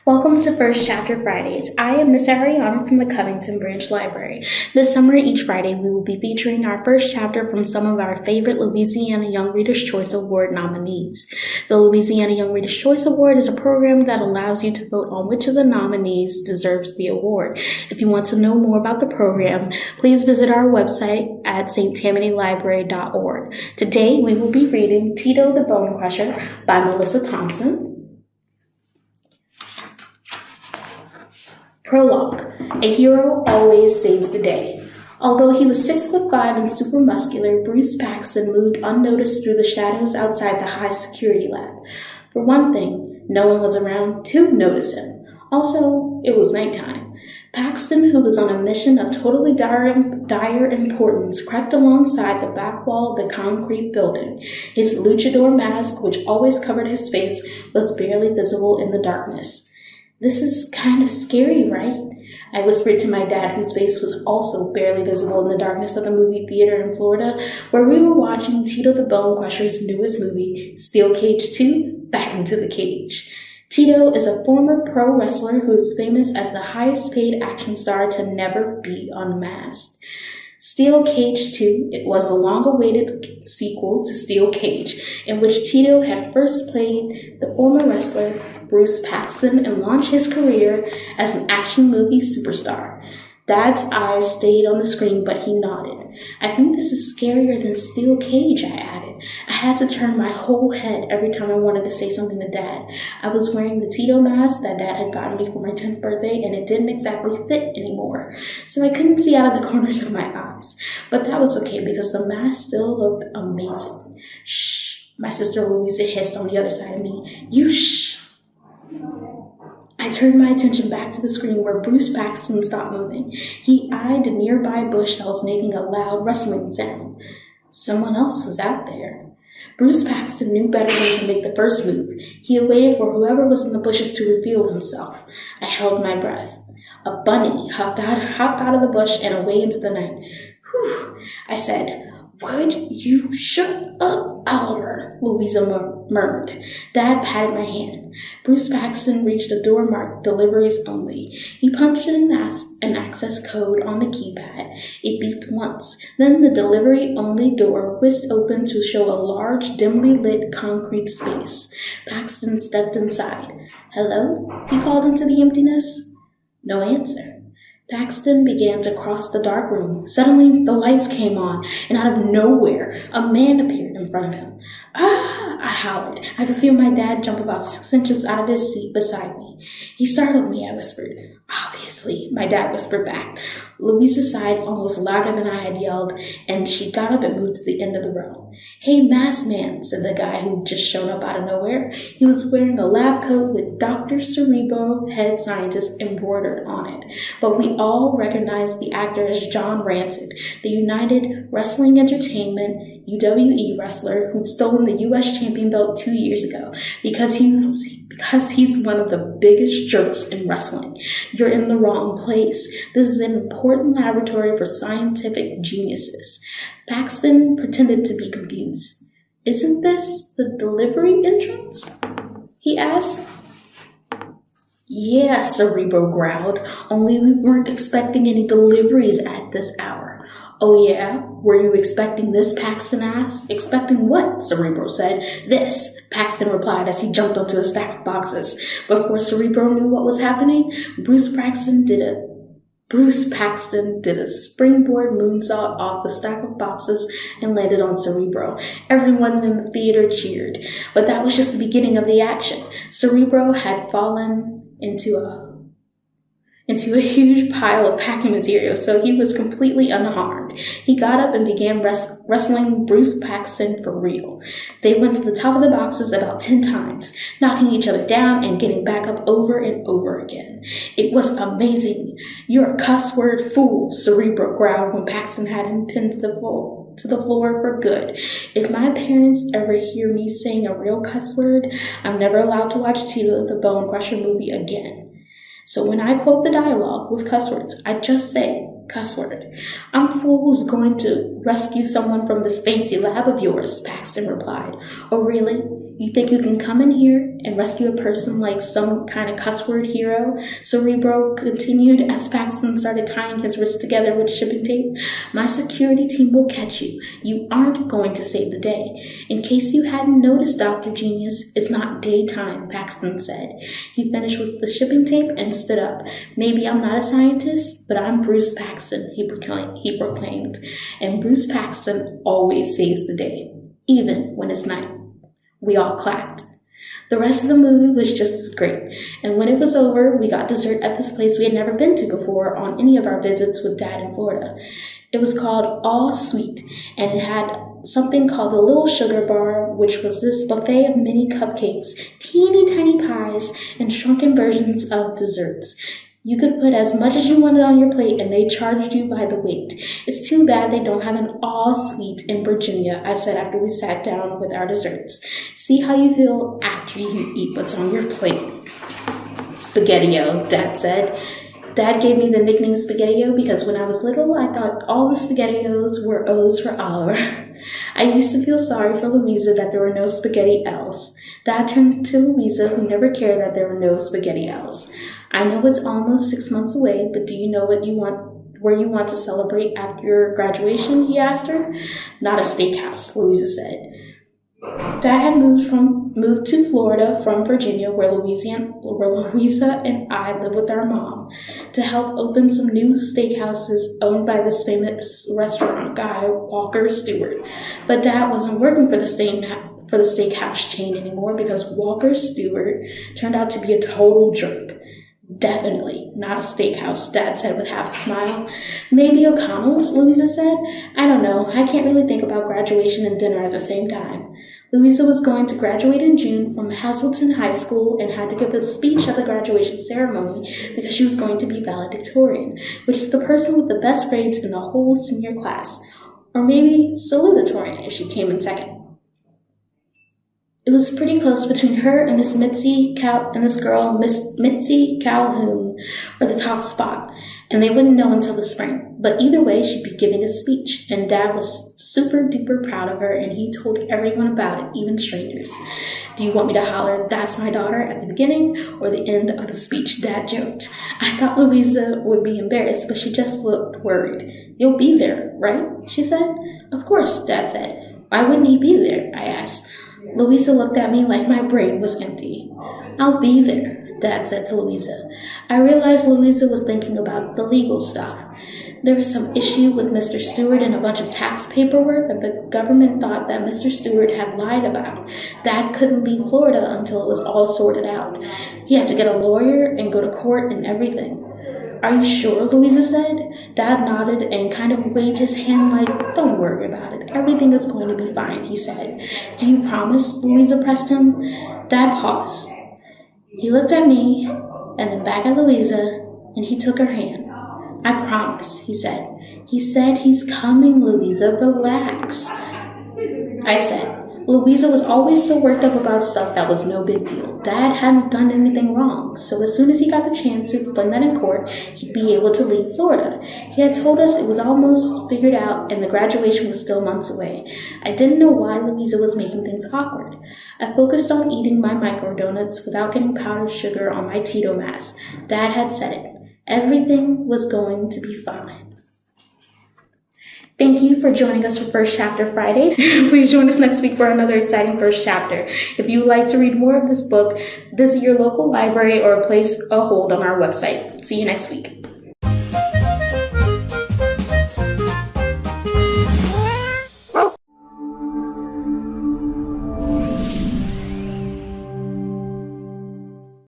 Welcome to First Chapter Fridays. I am Miss Ariana from the Covington Branch Library. This summer, each Friday, we will be featuring our first chapter from some of our favorite Louisiana Young Reader's Choice Award nominees. The Louisiana Young Reader's Choice Award is a program that allows you to vote on which of the nominees deserves the award. If you want to know more about the program, please visit our website at sttamanylibrary.org. Today, we will be reading Tito the BoneCrusher by Melissa Thompson. Prologue. A hero always saves the day. Although he was 6'5" and super muscular, Bruce Paxton moved unnoticed through the shadows outside the high security lab. For one thing, no one was around to notice him. Also, it was nighttime. Paxton, who was on a mission of totally dire importance, crept alongside the back wall of the concrete building. His luchador mask, which always covered his face, was barely visible in the darkness. "This is kind of scary, right?" I whispered to my dad, whose face was also barely visible in the darkness of the movie theater in Florida, where we were watching Tito the BoneCrusher's newest movie, Steel Cage 2, Back into the Cage. Tito is a former pro wrestler who is famous as the highest paid action star to never be unmasked. Steel Cage 2 was the long-awaited sequel to Steel Cage, in which Tito had first played the former wrestler Bruce Paxton and launched his career as an action movie superstar. Dad's eyes stayed on the screen, but he nodded. "I think this is scarier than Steel Cage," I added. I had to turn my whole head every time I wanted to say something to Dad. I was wearing the Tito mask that Dad had gotten me for my 10th birthday, and it didn't exactly fit anymore, so I couldn't see out of the corners of my eyes. But that was okay, because the mask still looked amazing. "Shh," my sister Louisa hissed on the other side of me. "You shh." I turned my attention back to the screen where Bruce Paxton stopped moving. He eyed a nearby bush that was making a loud rustling sound. Someone else was out there. Bruce Paxton knew better than to make the first move. He waited for whoever was in the bushes to reveal himself. I held my breath. A bunny hopped out of the bush and away into the night. "Whew," I said. "Would you shut up, Oliver?" Louisa murmured. Dad patted my hand. Bruce Paxton reached a door marked "Deliveries Only." He punched in an access code on the keypad. It beeped once. Then the "Delivery Only" door whisked open to show a large, dimly lit concrete space. Paxton stepped inside. "Hello?" he called into the emptiness. No answer. Paxton began to cross the dark room. Suddenly, the lights came on, and out of nowhere, a man appeared in front of him. "Ah!" I hollered. I could feel my dad jump about 6 inches out of his seat beside me. "He startled me," I whispered. "Obviously," my dad whispered back. Louisa sighed almost louder than I had yelled, and she got up and moved to the end of the row. "Hey, masked man," said the guy who'd just shown up out of nowhere. He was wearing a lab coat with Dr. Cerebro, head scientist, embroidered on it. But we all recognized the actor as John Rancid, the United Wrestling Entertainment UWE wrestler who'd stolen the U.S. champion belt 2 years ago because he's one of the biggest jerks in wrestling. You're in the wrong place. This is an important laboratory for scientific geniuses. Paxton pretended to be confused. "Isn't this the delivery entrance?" he asked. "Yeah," Cerebro growled, "only we weren't expecting any deliveries at this hour." "Oh yeah? Were you expecting this?" Paxton asked. "Expecting what?" Cerebro said. "This," Paxton replied as he jumped onto a stack of boxes. Before Cerebro knew what was happening, Bruce Paxton did a springboard moonsault off the stack of boxes and landed on Cerebro. Everyone in the theater cheered. But that was just the beginning of the action. Cerebro had fallen into a huge pile of packing material, so he was completely unharmed. He got up and began wrestling Bruce Paxton for real. They went to the top of the boxes about 10 times, knocking each other down and getting back up over and over again. It was amazing. "You're a cuss word fool," Cerebro growled when Paxton had him pinned to the floor for good. "If my parents ever hear me saying a real cuss word, I'm never allowed to watch Tito the BoneCrusher movie again. So when I quote the dialogue with cuss words, I just say cuss word." "I'm a fool who's going to rescue someone from this fancy lab of yours," Paxton replied. "Oh, really? You think you can come in here and rescue a person like some kind of cuss word hero? Cerebro continued as Paxton started tying his wrists together with shipping tape. My security team will catch you. You aren't going to save the day. In case you hadn't noticed, Dr. Genius, it's not daytime, Paxton said. He finished with the shipping tape and stood up. Maybe I'm not a scientist, but I'm Bruce Paxton, he proclaimed. And Bruce Paxton always saves the day, even when it's night. We all clapped. The rest of the movie was just as great, and when it was over, we got dessert at this place we had never been to before on any of our visits with Dad in Florida. It was called All Sweet, and it had something called the Little Sugar Bar, which was this buffet of mini cupcakes, teeny tiny pies, and shrunken versions of desserts. You could put as much as you wanted on your plate, and they charged you by the weight. It's too bad they don't have an All Sweet in Virginia, I said after we sat down with our desserts. See how you feel after you eat what's on your plate. Spaghetti-O, Dad said. Dad gave me the nickname Spaghetti-O because when I was little, I thought all the Spaghetti-Os were O's for Oliver. I used to feel sorry for Louisa that there were no spaghetti L's. Dad turned to Louisa, who never cared that there were no spaghetti L's. I know it's almost 6 months away, but do you know where you want to celebrate after your graduation? He asked her. Not a steakhouse, Louisa said. Dad had moved to Florida from Virginia, where Louisa and I live with our mom, to help open some new steakhouses owned by this famous restaurant guy, Walker Stewart. But Dad wasn't working for the steakhouse chain anymore because Walker Stewart turned out to be a total jerk. Definitely not a steakhouse, Dad said with half a smile. Maybe O'Connell's, Louisa said. I don't know. I can't really think about graduation and dinner at the same time. Louisa was going to graduate in June from Hasselton High School and had to give a speech at the graduation ceremony because she was going to be valedictorian, which is the person with the best grades in the whole senior class. Or maybe salutatorian if she came in second. It was pretty close between her and this girl, Miss Mitzi Calhoun, for the top spot, and they wouldn't know until the spring. But either way, she'd be giving a speech, and Dad was super duper proud of her, and he told everyone about it, even strangers. Do you want me to holler, "That's my daughter," at the beginning or the end of the speech? Dad joked. I thought Louisa would be embarrassed, but she just looked worried. You'll be there, right? She said. Of course, Dad said. Why wouldn't he be there? I asked. Louisa looked at me like my brain was empty. I'll be there, Dad said to Louisa. I realized Louisa was thinking about the legal stuff. There was some issue with Mr. Stewart and a bunch of tax paperwork that the government thought that Mr. Stewart had lied about. Dad couldn't leave Florida until it was all sorted out. He had to get a lawyer and go to court and everything. Are you sure? Louisa said. Dad nodded and kind of waved his hand like, don't worry about it. Everything is going to be fine, he said. Do you promise? Louisa pressed him. Dad paused. He looked at me and then back at Louisa, and he took her hand. I promise, he said. He said he's coming, Louisa. Relax. I said. Louisa was always so worked up about stuff that was no big deal. Dad hadn't done anything wrong, so as soon as he got the chance to explain that in court, he'd be able to leave Florida. He had told us it was almost figured out and the graduation was still months away. I didn't know why Louisa was making things awkward. I focused on eating my micro donuts without getting powdered sugar on my Tito mask. Dad had said it. Everything was going to be fine. Thank you for joining us for First Chapter Friday. Please join us next week for another exciting first chapter. If you would like to read more of this book, visit your local library or place a hold on our website. See you next week.